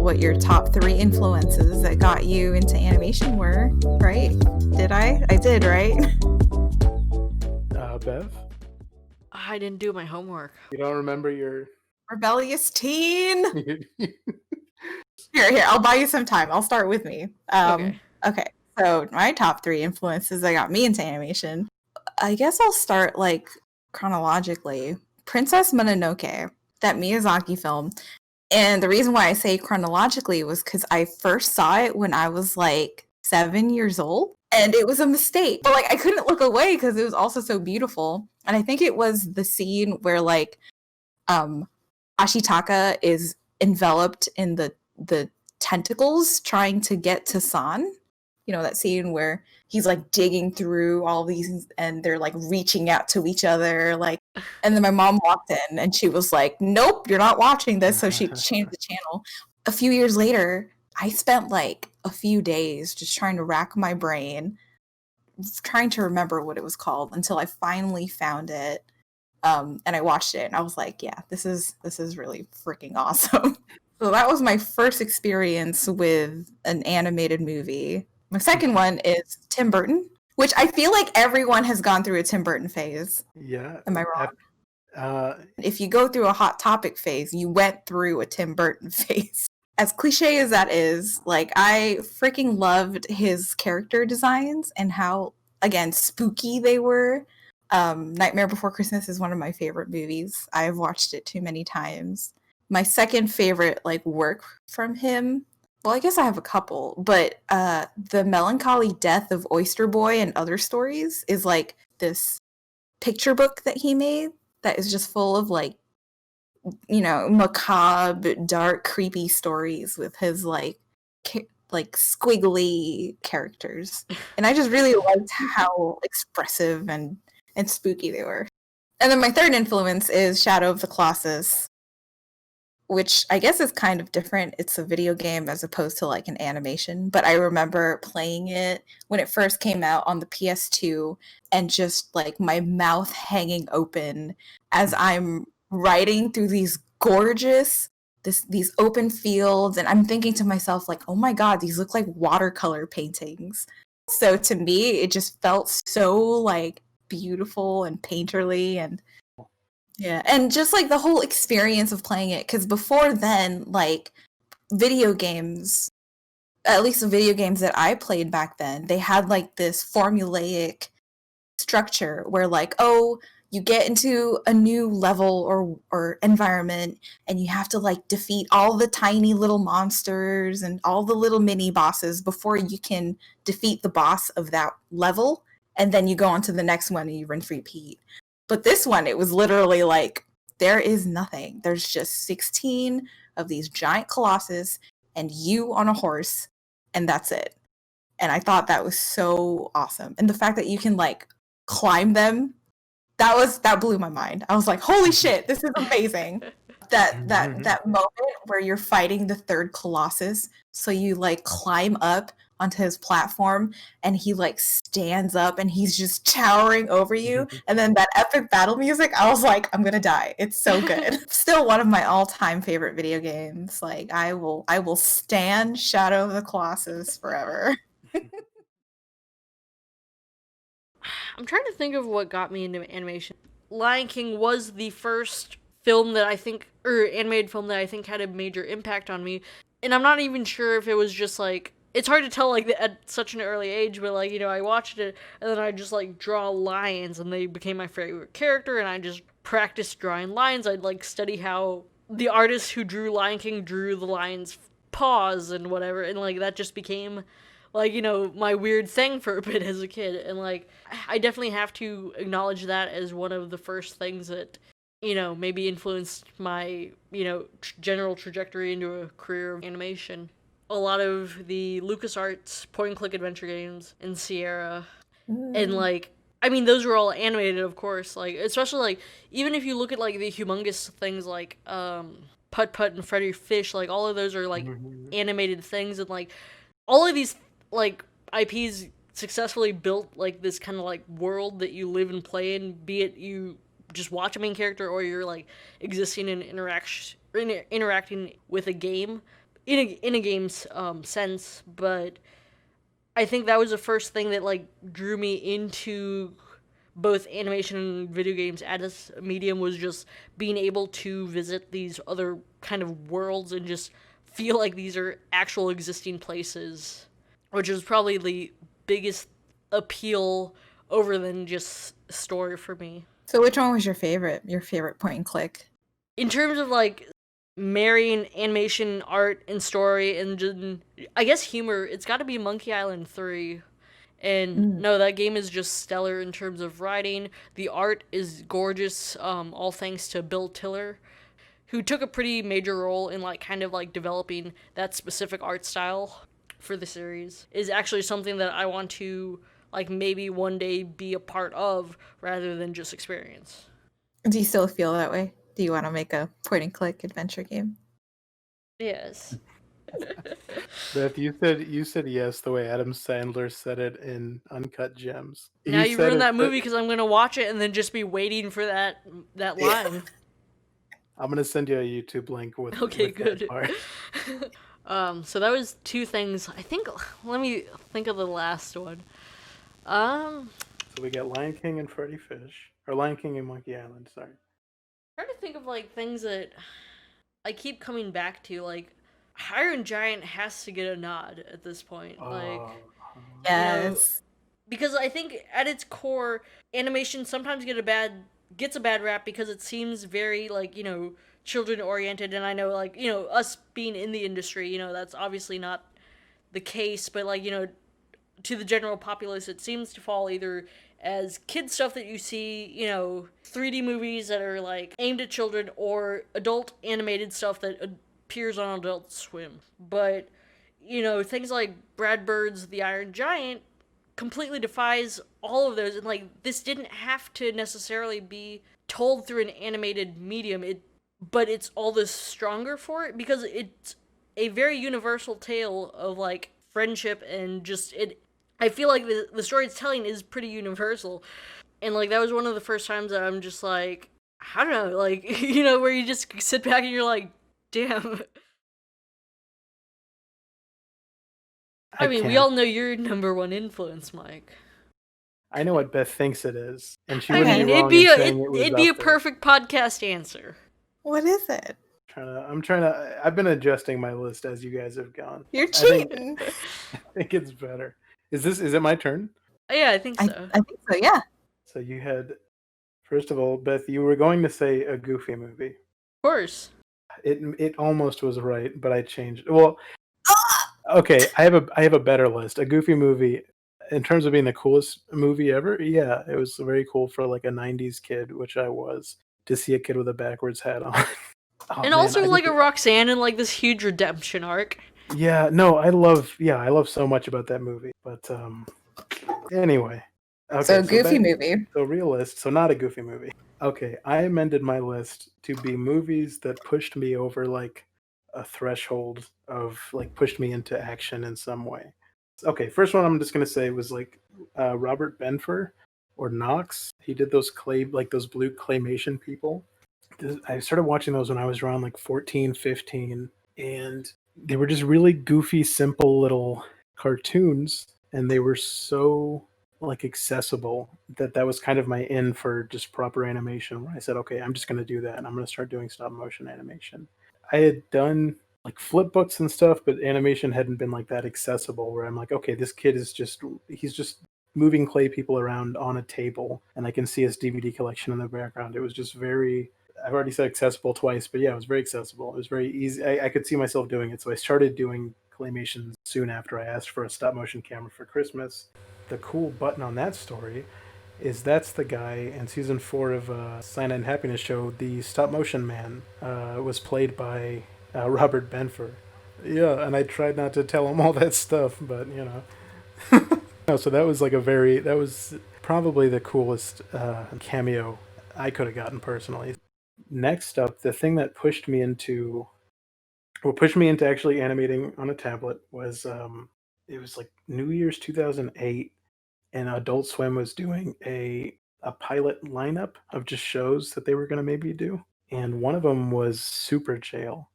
what your top 3 influences that got you into animation were, right? Did I? I did, right? Beth, I didn't do my homework. you don't remember your... Rebellious teen. Here, I'll buy you some time. I'll start with me. Okay. Okay. So my top 3 influences that got me into animation. I guess I'll start like chronologically. Princess Mononoke, that Miyazaki film. And the reason why I say chronologically was because I first saw it when I was like 7 years old. And it was a mistake. But like I couldn't look away because it was also so beautiful. And I think it was the scene where like Ashitaka is enveloped in the tentacles trying to get to San. You know, that scene where he's like digging through all these and they're like reaching out to each other, like, and then my mom walked in and she was like, nope, you're not watching this. So she changed the channel. A few years later, I spent like a few days just trying to rack my brain, trying to remember what it was called until I finally found it. And I watched it and I was like, yeah, this is really freaking awesome. So that was my first experience with an animated movie. My second one is Tim Burton, which I feel like everyone has gone through a Tim Burton phase. Yeah. Am I wrong? If you go through a Hot Topic phase, you went through a Tim Burton phase. As cliche as that is, like, I freaking loved his character designs and how, again, spooky they were. Nightmare Before Christmas is one of my favorite movies. I've watched it too many times. My second favorite like work from him, well, I guess I have a couple, but The Melancholy Death of Oyster Boy and Other Stories is like this picture book that he made that is just full of like, you know, macabre, dark, creepy stories with his like squiggly characters. And I just really liked how expressive and spooky they were. And then my third influence is Shadow of the Colossus, which I guess is kind of different. It's a video game as opposed to like an animation, but I remember playing it when it first came out on the PS2 and just like my mouth hanging open as I'm riding through these gorgeous these open fields, and I'm thinking to myself like, oh my god, these look like watercolor paintings. So to me it just felt so like beautiful and painterly, and yeah, and just like the whole experience of playing it, because before then, like video games, at least the video games that I played back then, they had like this formulaic structure where like, oh, you get into a new level or environment and you have to like defeat all the tiny little monsters and all the little mini bosses before you can defeat the boss of that level, and then you go on to the next one and you rinse repeat. But this one, it was literally like, there is nothing. There's just 16 of these giant colossus and you on a horse, and that's it. And I thought that was so awesome. And the fact that you can like climb them, that blew my mind. I was like, holy shit, this is amazing. that moment where you're fighting the third colossus, so you like climb up onto his platform and he like stands up and he's just towering over you, and then that epic battle music, I was like, I'm gonna die. It's so good. Still one of my all-time favorite video games. Like I will stand Shadow of the Colossus forever. I'm trying to think of what got me into animation. Lion King was the first film that I think, or animated film that I think had a major impact on me. And I'm not even sure if it was just like, it's hard to tell like at such an early age, but like, you know, I watched it and then I just like draw lions and they became my favorite character, and I just practiced drawing lions. I'd like study how the artist who drew Lion King drew the lion's paws and whatever, and like that just became like, you know, my weird thing for a bit as a kid. And like I definitely have to acknowledge that as one of the first things that, you know, maybe influenced my, you know, general trajectory into a career of animation. A lot of the LucasArts point-and-click adventure games in Sierra, and like, I mean, those were all animated, of course. Like, especially like, even if you look at like the humongous things like Putt Putt and Freddy Fish, like all of those are like animated things, and like all of these like IPs successfully built like this kind of like world that you live and play in, be it you just watch a main character or you're like existing and interacting with a game. in a game's sense, but I think that was the first thing that like drew me into both animation and video games as a medium, was just being able to visit these other kind of worlds and just feel like these are actual existing places, which is probably the biggest appeal over than just story for me. So which one was your favorite? Your favorite point and click? In terms of like marrying animation, art, and story, and just, I guess humor, it's got to be Monkey Island 3. And Mm. no, that game is just stellar in terms of writing. The art is gorgeous, all thanks to Bill Tiller, who took a pretty major role in like kind of like developing that specific art style for the series. Is actually something that I want to like maybe one day be a part of rather than just experience. Do you still feel that way? Do you want to make a point and click adventure game? Yes. Beth, you said yes the way Adam Sandler said it in Uncut Gems. Now He you said ruined it. that movie because I'm gonna watch it and then just be waiting for that line. I'm gonna send you a YouTube link with Okay, with good. that part. So that was two things. I think. Let me think of the last one. Um, So we got Lion King and Freddy Fish, or Lion King and Monkey Island. Sorry. trying to think of like things that I keep coming back to. Like, Iron Giant has to get a nod at this point. Like, Oh, Yes. because I think at its core, animation sometimes gets a bad rap because it seems very like children oriented, and I know like us being in the industry, that's obviously not the case, but like to the general populace, it seems to fall either as kid stuff that you see, 3D movies that are like aimed at children, or adult animated stuff that appears on Adult Swim. But, things like Brad Bird's The Iron Giant completely defies all of those, and like this didn't have to necessarily be told through an animated medium. But it's all the stronger for it because it's a very universal tale of like friendship and just it. I feel like the story it's telling is pretty universal, and like that was one of the first times that I'm just like, I don't know, like where you just sit back and you're like, damn. I mean, we can't. all know your number one influence, Mike. I know what Beth thinks it is, and she I wouldn't mean, be it'd wrong be in a saying it was it'd be a up there. perfect podcast answer. What is it? I'm trying to. I've been adjusting my list as you guys have gone. You're I think cheating. I think it's better. Is it my turn? Yeah, I think so. I think so, yeah. So you had, first of all, Beth, you were going to say a Goofy movie. Of course. It almost was right, but I changed. Well, okay, I have a better list. A Goofy movie, in terms of being the coolest movie ever. Yeah, it was very cool for like a '90s kid, which I was, to see a kid with a backwards hat on. Oh, And man, also I like just- a Roxanne and like this huge redemption arc. yeah, no, I love so much about that movie. But anyway, okay, So Goofy back- movie. So realist, so not a Goofy movie. Okay, I amended my list to be movies that pushed me over like a threshold of like pushed me into action in some way. Okay, first one I'm just gonna say was like Robert Benfer or Knox. He did those those blue claymation people. I started watching those when I was around like 14, 15, and they were just really goofy, simple little cartoons, and they were so like accessible that was kind of my in for just proper animation, where I said, okay, I'm just going to do that, and I'm going to start doing stop motion animation. I had done like flip books and stuff, but animation hadn't been like that accessible, where I'm like, okay, this kid is he's just moving clay people around on a table, and I can see his DVD collection in the background. It was just very, I've already said accessible twice, but yeah, it was very accessible. It was very easy. I could see myself doing it. So I started doing claymation soon after I asked for a stop motion camera for Christmas. The cool button on that story is that's the guy in season 4 of Santa and Happiness Show. The stop motion man was played by Robert Benfer. Yeah, and I tried not to tell him all that stuff, but No, so that was probably the coolest cameo I could have gotten personally. Next up, the thing that pushed me into actually animating on a tablet was it was like New Year's 2008, and Adult Swim was doing a pilot lineup of just shows that they were going to maybe do, and one of them was Super Jail.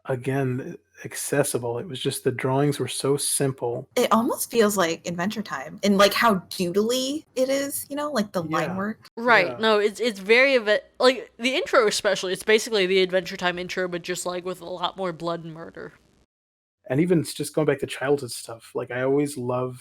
again, accessible. It was just the drawings were so simple. It almost feels like Adventure Time, and like how doodly it is, like the line Yeah. work. Right. Yeah. No, it's very like the intro especially. It's basically the Adventure Time intro, but just like with a lot more blood and murder. And even just going back to childhood stuff, like I always love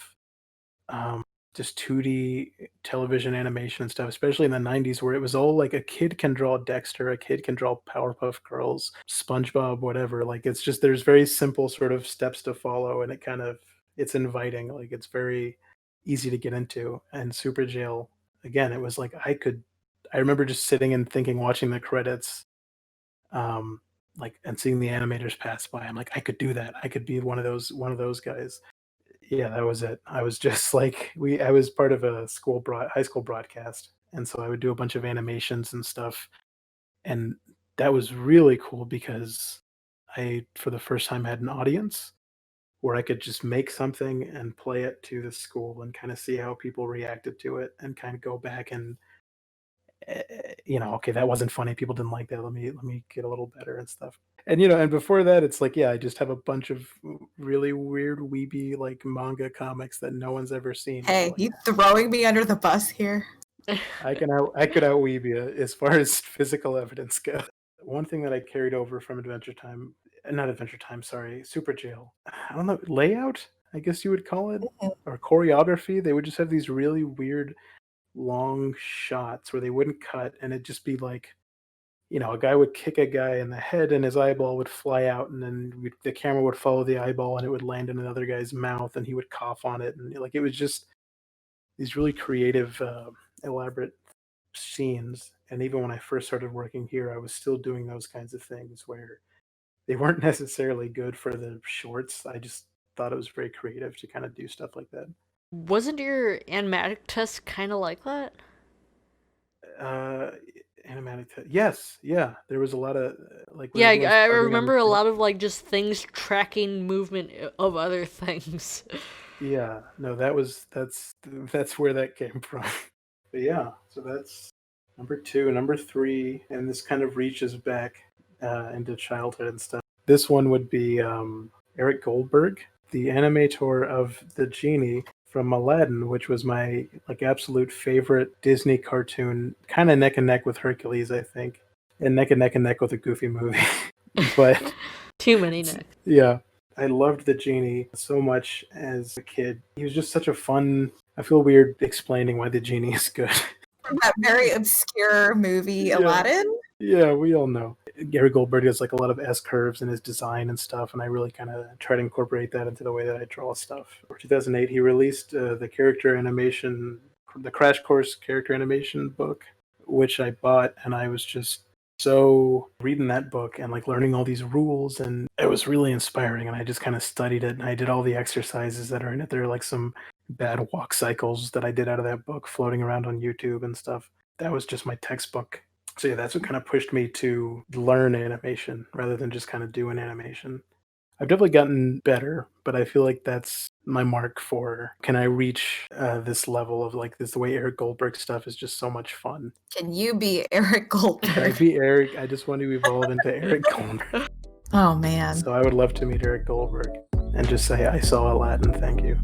just 2D television animation and stuff, especially in the 90s, where it was all like a kid can draw Dexter, a kid can draw Powerpuff Girls, SpongeBob, whatever. Like it's just there's very simple sort of steps to follow, and it's inviting. Like it's very easy to get into. And Super Jail, again, it was like I remember just sitting and thinking, watching the credits, like and seeing the animators pass by. I'm like, I could do that. I could be one of those guys. Yeah, that was it. I was just like I was part of a high school broadcast, and so I would do a bunch of animations and stuff, and that was really cool because I, for the first time, had an audience where I could just make something and play it to the school and kind of see how people reacted to it and kind of go back and okay, that wasn't funny. People didn't like that. Let me get a little better and stuff. And and before that, it's like, yeah, I just have a bunch of really weird weeby like manga comics that no one's ever seen. Hey, Like, you throwing me under the bus here? I could out weeb you as far as physical evidence goes. One thing that I carried over from Adventure Time, not Adventure Time, sorry, Super Jail. I don't know, layout, I guess you would call it, or choreography. They would just have these really weird long shots where they wouldn't cut, and it'd just be like, a guy would kick a guy in the head and his eyeball would fly out, and then the camera would follow the eyeball and it would land in another guy's mouth and he would cough on it. And like, it was just these really creative, elaborate scenes. And even when I first started working here, I was still doing those kinds of things where they weren't necessarily good for the shorts. I just thought it was very creative to kind of do stuff like that. Wasn't your animatic test kind of like that? Uh, yes, yeah. There was a lot of like when Yeah, everyone's I arguing on remember a the lot of like just things tracking movement of other things. yeah, no, that's where that came from. But yeah, so that's number two. Number three, and this kind of reaches back into childhood and stuff. This one would be Eric Goldberg, the animator of the genie from Aladdin, which was my like absolute favorite Disney cartoon, kind of neck and neck with Hercules, I think, and neck and neck with a Goofy movie. But Too many necks. yeah, I loved the genie so much as a kid. He was just such a fun. I feel weird explaining why the genie is good. From that very obscure movie, Yeah. Aladdin? Yeah, we all know. Gary Goldberg has like a lot of S curves in his design and stuff, and I really kind of try to incorporate that into the way that I draw stuff. For 2008, he released the Crash Course character animation book, which I bought, and I was just so reading that book and like learning all these rules, and it was really inspiring. And I just kind of studied it, and I did all the exercises that are in it. There are like some bad walk cycles that I did out of that book floating around on YouTube and stuff. That was just my textbook. So yeah, that's what kind of pushed me to learn animation rather than just kind of do an animation. I've definitely gotten better, but I feel like that's my mark for can I reach this level of like this. The way Eric Goldberg stuff is just so much fun. Can you be Eric Can I Goldberg? be Eric? I just want to evolve into Eric Goldberg. Oh, man. So I would love to meet Eric Goldberg and just say I saw Aladdin. Thank you.